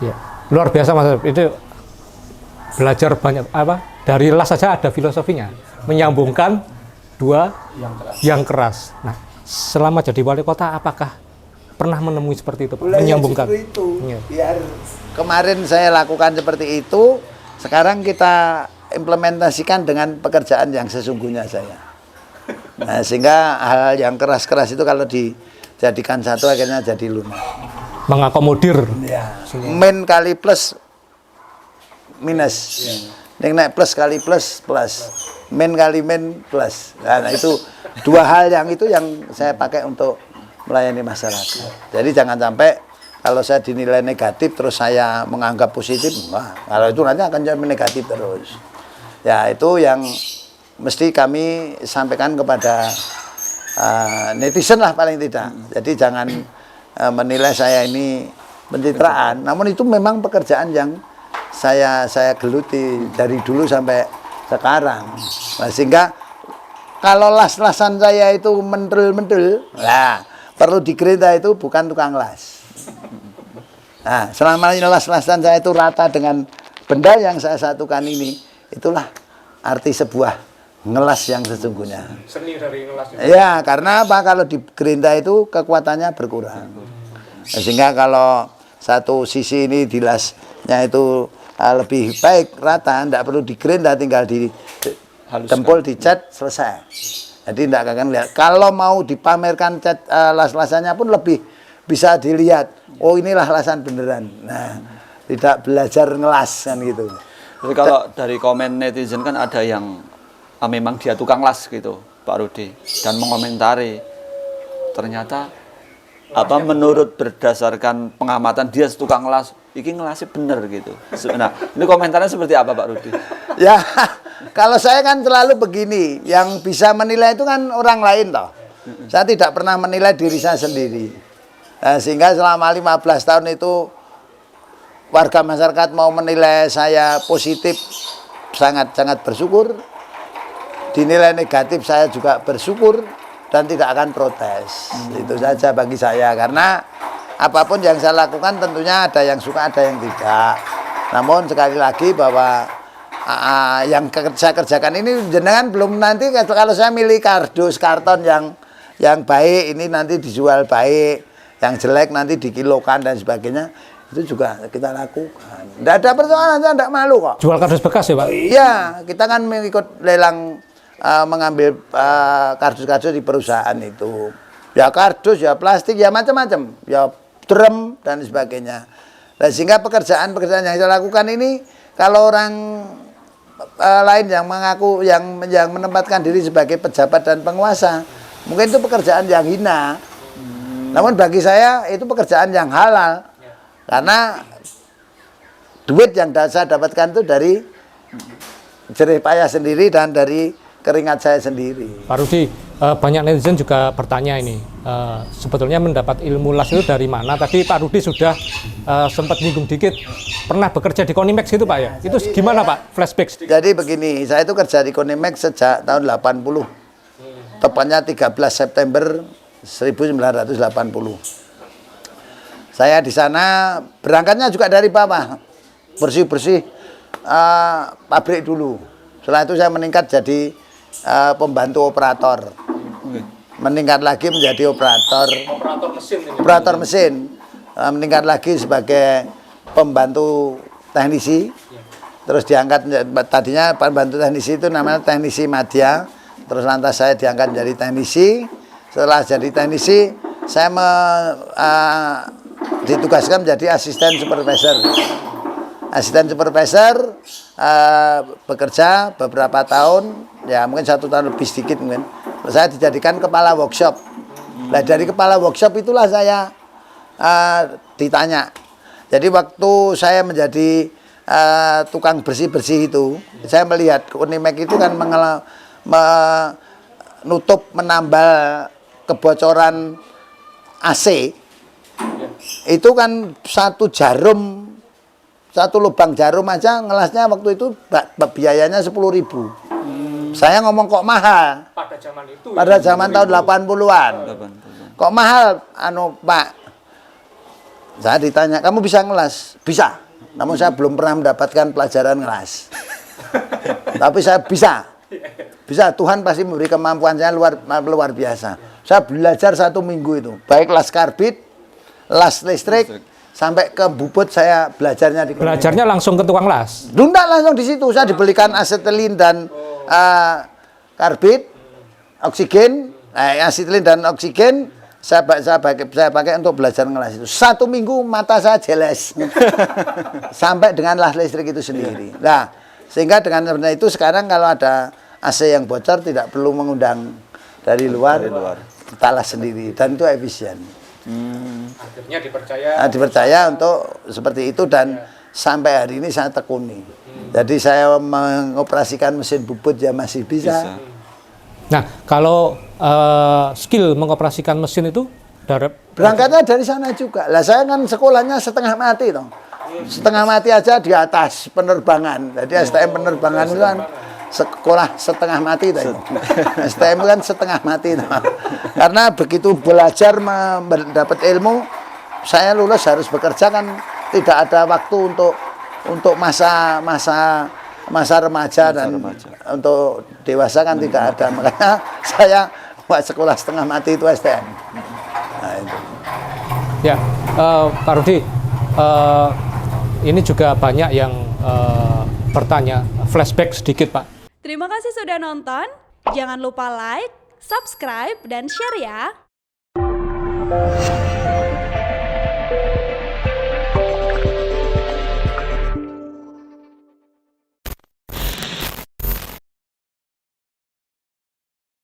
Ya. Luar biasa Mas, itu belajar banyak apa? Dari las saja ada filosofinya, menyambungkan dua yang keras. Nah, selama jadi wali kota apakah pernah menemui seperti itu, Pak? Menyambungkan. Itu. Ya. Biar kemarin saya lakukan seperti itu, sekarang kita implementasikan dengan pekerjaan yang sesungguhnya saya. Nah, sehingga hal yang keras-keras itu kalau dijadikan satu akhirnya jadi lunak. Mengakomodir. Ya. Min kali plus minus. Yang naik plus kali plus plus. Min kali min plus. Nah, itu dua hal yang saya pakai untuk melayani masyarakat. Jadi jangan sampai kalau saya dinilai negatif terus saya menganggap positif, wah, kalau itu nanti akan jadi negatif terus. Ya, itu yang mesti kami sampaikan kepada netizen lah paling tidak. Jadi jangan menilai saya ini pencitraan. Namun itu memang pekerjaan yang saya geluti dari dulu sampai sekarang. Nah, sehingga kalau las-lasan saya itu mentel-mentel, nah perlu digerita itu bukan tukang las. Nah, selama ini las-lasan saya itu rata dengan benda yang saya satukan ini, itulah arti sebuah ngelas yang sesungguhnya. Seni dari ngelas. Ya, karena apa? Kalau digerinda itu kekuatannya berkurang. Nah, sehingga kalau satu sisi ini dilasnya itu lebih baik rata, tidak perlu digerinda, tinggal di tempul dicat selesai. Jadi tidak akan lihat. Kalau mau dipamerkan cat las-lasannya pun lebih bisa dilihat. Oh, inilah lasan beneran. Nah, tidak belajar ngelas kan gitu. Tapi kalau dari komen netizen kan ada yang memang dia tukang las gitu, Pak Rudi, dan mengomentari ternyata menurut berdasarkan pengamatan dia tukang las, iki ngelasnya bener gitu. Nah, ini komentarnya seperti apa Pak Rudi? Ya, kalau saya kan selalu begini, yang bisa menilai itu kan orang lain toh. Saya tidak pernah menilai diri saya sendiri. Nah, sehingga selama 15 tahun itu warga masyarakat mau menilai saya positif, sangat-sangat bersyukur. Dinilai negatif saya juga bersyukur dan tidak akan protes. Itu saja bagi saya, karena apapun yang saya lakukan tentunya ada yang suka, ada yang tidak. Namun sekali lagi bahwa yang saya kerjakan ini jenengan belum, nanti kalau saya milih kardus karton yang baik ini nanti dijual baik, yang jelek nanti dikilokan dan sebagainya, itu juga kita lakukan. Tidak ada persoalan, saya tidak malu kok. Jual kardus bekas ya Pak? Iya, kita kan mengikut lelang mengambil kardus-kardus di perusahaan itu. Ya kardus, ya plastik, ya macam-macam, ya drum dan sebagainya. Nah, sehingga pekerjaan-pekerjaan yang saya lakukan ini, kalau orang lain yang mengaku yang menempatkan diri sebagai pejabat dan penguasa, mungkin itu pekerjaan yang hina. Namun bagi saya itu pekerjaan yang halal, karena duit yang saya dapatkan itu dari jerih payah sendiri dan dari keringat saya sendiri. Pak Rudi, banyak netizen juga bertanya ini, sebetulnya mendapat ilmu las itu dari mana? Tadi Pak Rudi sudah sempat nyinggung dikit, pernah bekerja di Konimex itu Pak ya? Itu gimana Pak, flashback? Jadi begini, saya itu kerja di Konimex sejak tahun 80, tepatnya 13 September 1980. Saya di sana berangkatnya juga dari bawah, bersih-bersih pabrik dulu. Setelah itu saya meningkat jadi pembantu operator, meningkat lagi menjadi operator mesin, meningkat lagi sebagai pembantu teknisi, terus diangkat, tadinya pembantu teknisi itu namanya teknisi madya, terus lantas saya diangkat menjadi teknisi. Setelah jadi teknisi saya ditugaskan menjadi asisten supervisor. Asisten supervisor bekerja beberapa tahun, ya mungkin 1 tahun lebih sedikit mungkin. Saya dijadikan kepala workshop. Nah, dari kepala workshop itulah saya ditanya. Jadi waktu saya menjadi tukang bersih-bersih itu, saya melihat Konimex itu kan menutup, menambal kebocoran AC. Itu kan satu lubang jarum aja ngelasnya waktu itu biayanya 10.000. Saya ngomong kok mahal. Pada zaman itu. Pada zaman tahun 80-an. Kok mahal Pak? Saya ditanya, kamu bisa ngelas? Bisa. Namun saya belum pernah mendapatkan pelajaran ngelas. Tapi saya bisa. Bisa, Tuhan pasti memberi kemampuan saya luar biasa. Saya belajar 1 minggu itu. Baik las karbit, las listrik, sampai ke bubut saya belajarnya di Belajarnya langsung ke tukang las. Enggak, langsung di situ. Saya dibelikan asetilin dan karbit, oksigen, asetilin dan oksigen. Saya pakai untuk belajar ngelas itu. 1 minggu mata saya jelas. Sampai dengan las listrik itu sendiri. Nah, sehingga dengan itu sekarang kalau ada AC yang bocor tidak perlu mengundang dari luar. Kita las sendiri dan itu efisien. Akhirnya dipercaya. Dipercaya untuk seperti itu dan sampai hari ini saya tekuni. Jadi saya mengoperasikan mesin bubut ya masih bisa. Nah, kalau skill mengoperasikan mesin itu berangkatnya dari sana juga. Lah saya kan sekolahnya setengah mati toh. Setengah mati aja di atas penerbangan. Jadi STM penerbangan itu kan sekolah setengah mati tadi. STM kan setengah mati toh. Karena begitu belajar mendapat ilmu, saya lulus harus bekerja kan tidak ada waktu untuk masa remaja dan untuk dewasa kan tidak ada. Makanya saya buat sekolah setengah mati itu STM. Nah, itu. Ya, Pak Rudi, ini juga banyak yang bertanya, flashback sedikit Pak. Terima kasih sudah nonton. Jangan lupa like, subscribe, dan share ya.